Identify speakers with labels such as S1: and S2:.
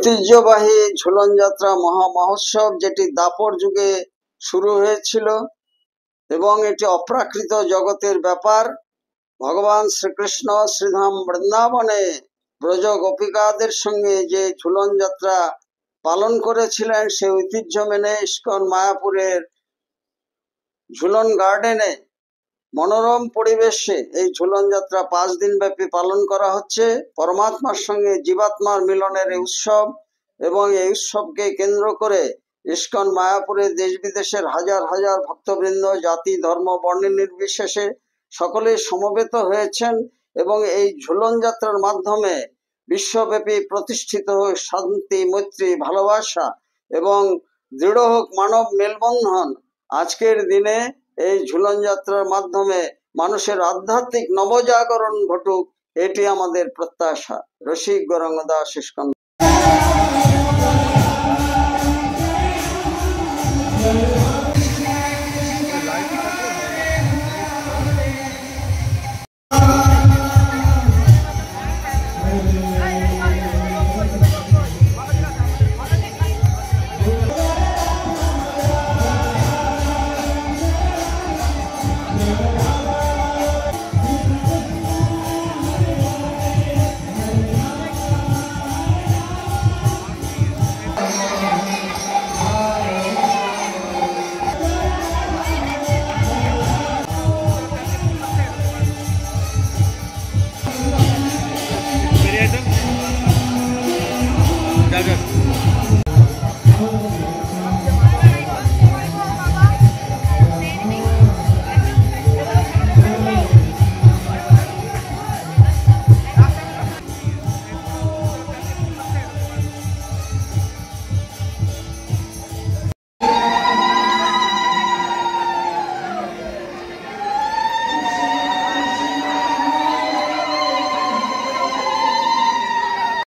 S1: ঐতিহ্যবাহী ঝুলন যাত্রা মহা মহোৎসব, যেটি দাপর যুগে শুরু হয়েছিল এবং এটি অপ্রাকৃত জগতের ব্যাপার। ভগবান শ্রীকৃষ্ণ শ্রীধাম বৃন্দাবনে ব্রজ গোপিকাদের সঙ্গে যে ঝুলন যাত্রা পালন করেছিলেন, সেই ঐতিহ্য মেনে ইস্কন মায়াপুরের ঝুলন গার্ডেনে মনোরম পরিবেশে এই ঝুলন যাত্রা 5 দিন ব্যাপী পালন করা হচ্ছে। পরমাত্মার সঙ্গে জীবাত্মার মিলনের এই উৎসব, এবং এই উৎসবকে কেন্দ্র করে ইস্কন মায়াপুরে দেশ বিদেশের হাজার হাজার ভক্তবৃন্দ জাতি ধর্ম বর্ণ নির্বিশেষে সকলে সমবেত হয়েছেন, এবং এই ঝুলন যাত্রার মাধ্যমে বিশ্বব্যাপী প্রতিষ্ঠিত হোক শান্তি, মৈত্রী, ভালোবাসা এবং দৃঢ় হোক মানব মেলবন্ধন। আজকের দিনে এই ঝুলন যাত্রার মাধ্যমে মানুষের আধ্যাত্মিক নবজাগরণ ঘটুক, এটি আমাদের প্রত্যাশা। রসিক গৌরাঙ্গ দাস, ইস্কন।